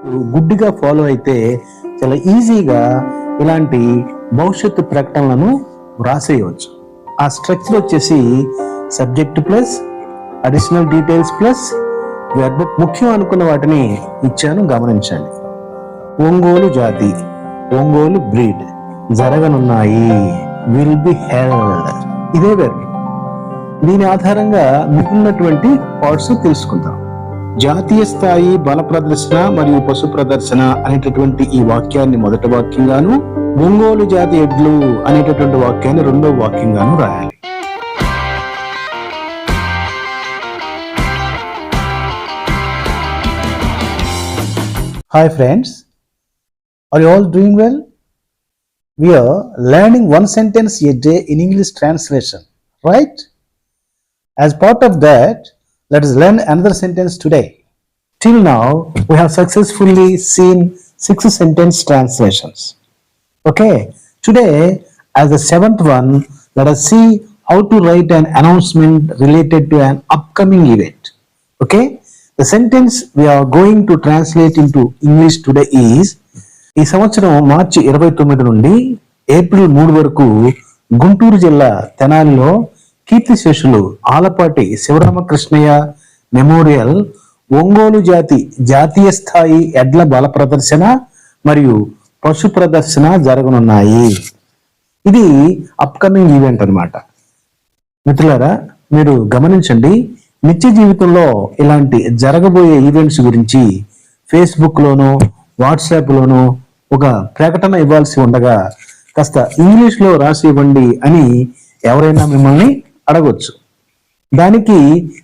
గుడ్డిగా ఫాలో అయితే చాలా ఈజీగా ఇలాంటి భవిష్యత్తు ప్రకటనలను వ్రాసేయవచ్చు. ఆ స్ట్రక్చర్ వచ్చేసి subject plus additional details plus verb. ముఖ్యం అనుకున్న వాటిని ఇచ్చాను, గమనించండి. ఒంగోలు జాతి, ఒంగోలు బ్రీడ్, జరగనున్నాయి, విల్ బి హెల్డ్, ఇదే వెర్బ్. దీని ఆధారంగా మిగిలినటువంటి పార్ట్స్ తెలుసుకుందాం. జాతీయ స్థాయి బల ప్రదర్శన మరియు పశు ప్రదర్శన అనేటటువంటి ఈ వాక్యాన్ని మొదటి వాక్యంగాను, ఒంగోలు జాతి ఎడ్లు అనేటటువంటి వాక్యాన్ని రెండో వాక్యంగాను రాయాలి. Hi friends, are you all doing well? We are learning one sentence a day in English translation, right? As part of that, let us learn another sentence today. Till now, we have successfully seen 6 sentence translations. Okay, today, as the 7th one, let us see how to write an announcement related to an upcoming event. Okay, the sentence we are going to translate into English today is, ఈ సంవత్సరం మార్చి 29 నుండి April 3 వరకు గుంటూరు జిల్లా తెనాలిలో కీర్తిశేషులు Alapati Sivaramakrishnaiah memorial Ongole జాతి జాతీయ స్థాయి ఎడ్ల బల ప్రదర్శన మరియు పశు ప్రదర్శన జరగనున్నాయి. ఇది అప్కమింగ్ ఈవెంట్ అన్నమాట. మిత్రులారా, మీరు గమనించండి, నిత్య జీవితంలో ఇలాంటి జరగబోయే ఈవెంట్స్ గురించి ఫేస్బుక్లోనో వాట్సాప్లోనో ఒక ప్రకటన ఇవ్వాల్సి ఉండగా కాస్త ఇంగ్లీష్లో రాసి ఇవ్వండి అని ఎవరైనా మిమ్మల్ని అడగొచ్చు. దానికి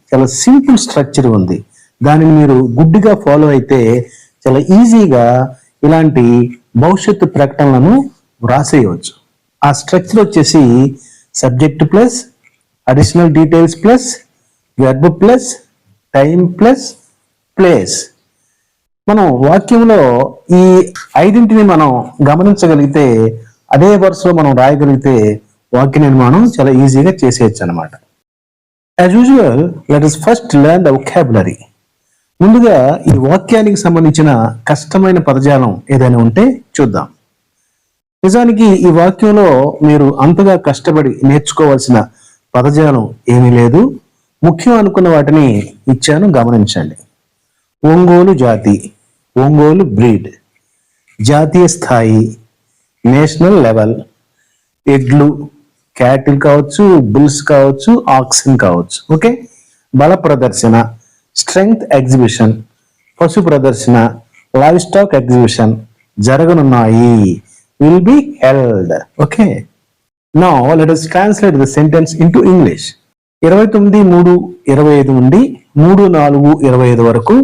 చాలా సింపుల్ స్ట్రక్చర్ ఉంది. దానిని మీరు గుడ్డిగా ఫాలో అయితే చాలా ఈజీగా ఇలాంటి భవిష్యత్తు ప్రకటనలను వ్రాసేయవచ్చు. ఆ స్ట్రక్చర్ వచ్చేసి subject plus additional details plus verb plus time plus place. మనం వాక్యంలో ఈ 5ంటిని మనం గమనించగలిగితే, అదే వరుసలో మనం రాయగలిగితే వాక్య నిర్మాణం చాలా ఈజీగా చేసేయచ్చు అనమాట. As usual, let us first learn the vocabulary. ముందుగా ఈ వాక్యానికి సంబంధించిన కష్టమైన పదజాలం ఏదైనా ఉంటే చూద్దాం. నిజానికి ఈ వాక్యంలో మీరు అంతగా కష్టపడి నేర్చుకోవాల్సిన పదజాలం ఏమీ లేదు. ముఖ్యం అనుకున్న వాటిని ఇచ్చాను, గమనించండి. ఒంగోలు జాతి, ఒంగోలు బ్రీడ్, జాతీయ స్థాయి నేషనల్ లెవెల్, ఎడ్లు క్యాటిల్ కావచ్చు, బుల్స్ కావచ్చు, ఆక్సిన్ కావచ్చు. ఓకే, బల ప్రదర్శన స్ట్రెంగ్త్ ఎగ్జిబిషన్, పశు ప్రదర్శన లైవ్ స్టాక్ ఎగ్జిబిషన్ జరగనున్నాయి, will be held. Okay, now let us translate the sentence into English. 29/3/25 నుండి 3/4/25 వరకు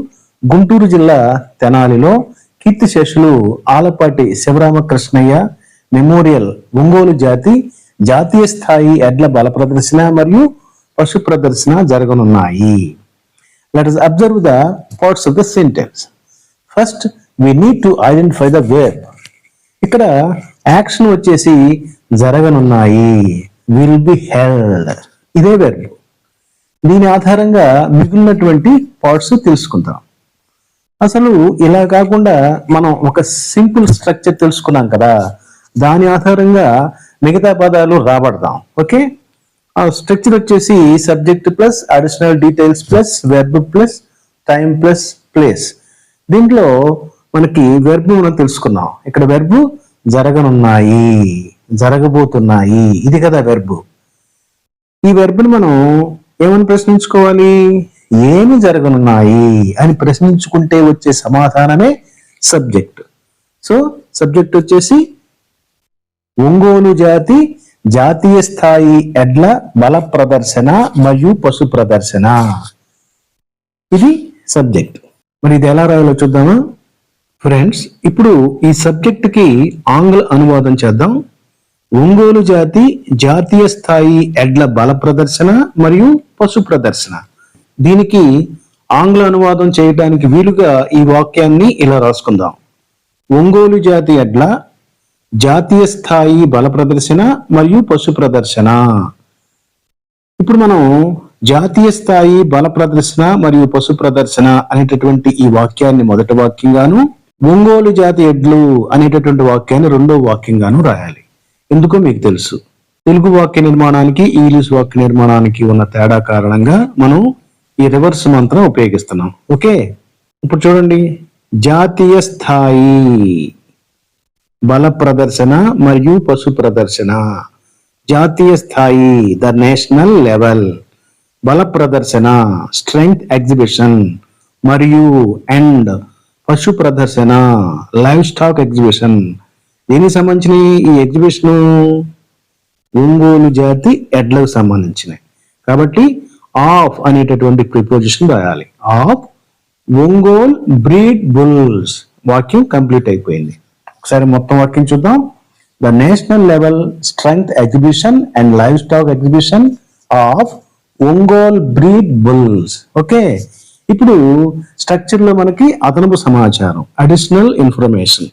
గుంటూరు జిల్లా తెనాలిలో కీర్తిశేషులు ఆలపాటి శివరామకృష్ణయ్య మెమోరియల్ ఒంగోలు జాతి జాతీయ స్థాయి ఎడ్ల బల ప్రదర్శన మరియు పశు ప్రదర్శన జరగనున్నాయి. Let us observe the parts of the sentence. First, we need to identify the verb. ఇక్కడ యాక్షన్ వచ్చేసి జరగనున్నాయి, will be held, ఇదే వెర్బ్. దీని ఆధారంగా మిగిలినటువంటి పార్ట్స్ తెలుసుకుందాం. అసలు ఇలా కాకుండా మనం ఒక సింపుల్ స్ట్రక్చర్ తెలుసుకున్నాం కదా, దాని ఆధారంగా మిగతా పదాలు రాబడదాం. ఓకే, ఆ స్ట్రక్చర్ వచ్చేసి subject plus additional details plus verb plus time plus place. దీంట్లో మనకి వెర్బ్ మనం తెలుసుకున్నాం. ఇక్కడ వెర్బ్ జరగనున్నాయి, జరగబోతున్నాయి, ఇది కదా వెర్బ్. ఈ వెర్బ్ని మనం ఏమని ప్రశ్నించుకోవాలి? ఏమి జరగనున్నాయి అని ప్రశ్నించుకుంటే వచ్చే సమాధానమే సబ్జెక్ట్. సో సబ్జెక్ట్ వచ్చేసి ఒంగోలు జాతి జాతీయ స్థాయి ఎడ్ల బల ప్రదర్శన మరియు పశు ప్రదర్శన, ఇది సబ్జెక్ట్. మరి ఇది ఎలా రాయాలో చూద్దామా ఫ్రెండ్స్? ఇప్పుడు ఈ సబ్జెక్ట్ కి ఆంగ్ల అనువాదం చేద్దాం. ఒంగోలు జాతి జాతీయ స్థాయి ఎడ్ల బల ప్రదర్శన మరియు పశు ప్రదర్శన. దీనికి ఆంగ్ల అనువాదం చేయడానికి వీలుగా ఈ వాక్యాన్ని ఇలా రాసుకుందాం. ఒంగోలు జాతి ఎడ్ల జాతీయ స్థాయి బల ప్రదర్శన మరియు పశు ప్రదర్శన. ఇప్పుడు మనం జాతీయ స్థాయి బల ప్రదర్శన మరియు పశు ప్రదర్శన అనేటటువంటి ఈ వాక్యాన్ని మొదటి వాక్యంగాను, ఒంగోలు జాతి ఎడ్లు అనేటటువంటి వాక్యాన్ని రెండో వాక్యంగాను రాయాలి. ఎందుకో మీకు తెలుసు. తెలుగు వాక్య నిర్మాణానికి ఇంగ్లీష్ వాక్య నిర్మాణానికి ఉన్న తేడా కారణంగా మనం ఈ రివర్స్ మంత్రం ఉపయోగిస్తున్నాం. ఓకే, ఇప్పుడు చూడండి, జాతీయ స్థాయి బల ప్రదర్శన మరియు పశు ప్రదర్శన. జాతీయ స్థాయి ద నేషనల్ లెవెల్, బల ప్రదర్శన స్ట్రెంగ్త్ ఎగ్జిబిషన్, మరియు అండ్ పశు ప్రదర్శన లైవ్ స్టాక్ ఎగ్జిబిషన్. దీనికి సంబంధించిన ఈ ఎగ్జిబిషన్ ఒంగోలు జాతి ఎడ్లకు సంబంధించినవి కాబట్టి ఆఫ్ అనేటటువంటి ప్రిపోజిషన్ రాయాలి. Of Ongole breed bulls. వాక్యం కంప్లీట్ అయిపోయింది. ఒకసారి మొత్తం వాక్యం చూద్దాం. The national level strength exhibition and live stock exhibition of Ongole breed bulls. Okay, ఇప్పుడు స్ట్రక్చర్ లో మనకి అదనపు సమాచారం, అడిషనల్ ఇన్ఫర్మేషన్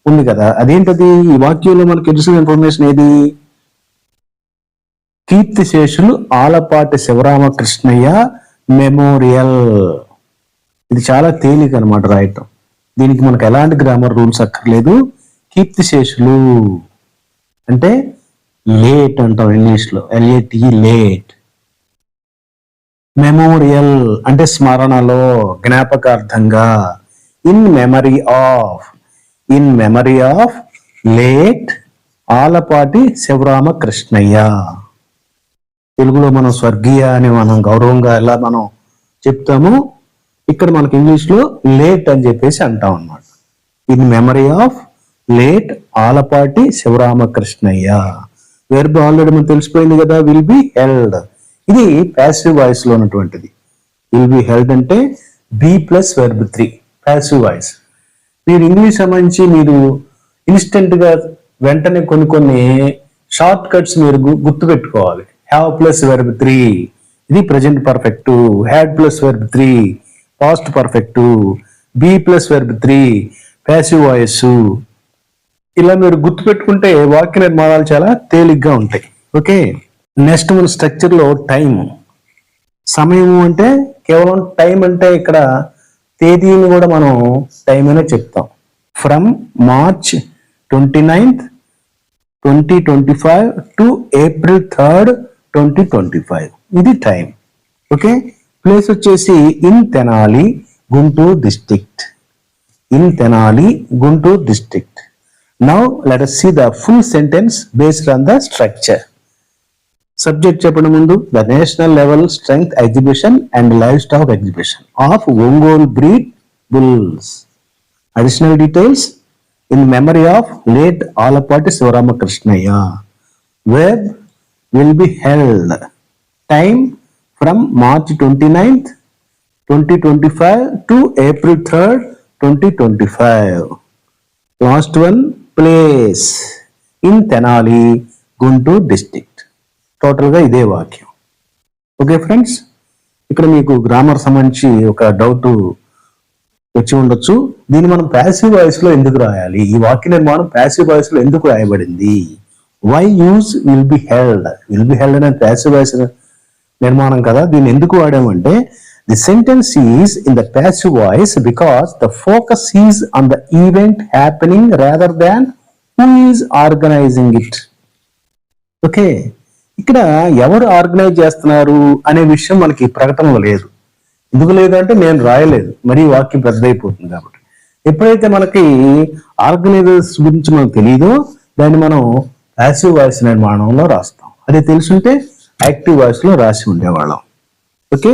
ఉంది కదా. అదేంటది? ఈ వాక్యంలో మనకి అడిషనల్ ఇన్ఫర్మేషన్ ఏది? కీర్తిశేషులు ఆలపాటి శివరామకృష్ణయ్య మెమోరియల్. ఇది చాలా తేలిక అనమాట రాయటం. దీనికి మనకు ఎలాంటి గ్రామర్ రూల్స్ అక్కర్లేదు. కీర్తిశేషులు అంటే లేట్ అంటాం ఇంగ్లీష్ లో, LAT లేట్. మెమోరియల్ అంటే స్మరణలో, జ్ఞాపకార్థంగా. In memory of, in memory of late Alapati Sivaramakrishnaiah. తెలుగులో మనం స్వర్గీయ అని మనం గౌరవంగా ఎలా మనం చెప్తామో, ఇక్కడ మనకి ఇంగ్లీష్ లో లేట్ అని చెప్పేసి అంటాం అన్నమాట. In memory of late Alapati Sivaramakrishnaiah. Verb already మనకు తెలిసిపోయింది కదా, విల్ బి హెల్డ్. ఇది ప్యాసివ్ వాయిస్ లో ఉన్నటువంటిది. విల్ బి హెల్డ్ అంటే be plus verb 3 passive voice. మీరు ఇంగ్లీష్ సంబంధించి మీరు ఇన్స్టెంట్ గా వెంటనే కొన్ని షార్ట్ కట్స్ మీరు గుర్తు పెట్టుకోవాలి. హ్యావ్ ప్లస్ వెర్బ్ 3 ఇది present perfect. Had plus verb 3 past perfect. Be plus verb 3 passive voice. ఇలా మీరు గుర్తు పెట్టుకుంటే వాక్య నిర్మాణాలు చాలా తేలిగ్గా ఉంటాయి. ఓకే, నెక్స్ట్ మన స్ట్రక్చర్ లో టైం, సమయము అంటే కేవలం టైం అంటే ఇక్కడ తేదీని కూడా మనం టైం అనే చెప్తాం. From March 29th 2025 to April 3rd 2025 ఇది టైం. ఓకే, ప్లేస్ వచ్చేసి in Tenali Guntur district. In Tenali Guntur district. Now let us see the full sentence based on the structure. Subject చెప్పడం ముందు, the national level strength exhibition and live stock exhibition of Ongole breed bulls. Additional details in memory of late Alapati Sivaramakrishnaiah. Web will be held. Time from March 29th 2025 to April 3rd 2025. Last one, place in Tenali Guntur district. Total గా ఇదే వాక్యం. Okay friends, ఇక్కడ మీకు grammar సంబంధించి ఒక doubt వచ్చి ఉండొచ్చు. దీన్ని మనం ప్యాసివ్ వాయిస్ లో ఎందుకు రాయాలి? ఈ వాక్య నిర్మాణం ప్యాసివ్ వాయిస్ లో ఎందుకు రాయబడింది? Why use will be held? Will be held అనే ప్యాసివ్ వాయిస్ నిర్మాణం కదా. దీన్ని ఎందుకు వాడామంటే the sentence is in the passive voice because the focus is on the event happening rather than who is organising it. Okay, ఇక్కడ ఎవరు organise చేస్తున్నారు అనే విషయం మనకి ప్రకటనలో లేదు. ఎందుకు లేదంటే నేను రాయలేదు, మరి వాక్యం పెద్దదైపోతుంది కాబట్టి. ఎప్పుడైతే మనకి ఆర్గనైజర్స్ గురించి మనకు తెలియదో దాన్ని మనం ప్యాసివ్ వాయిస్ నిర్మాణంలో రాస్తాం. అదే తెలుసుంటే యాక్టివ్ వాయిస్ లో రాసి ఉండేవాళ్ళం. ఓకే,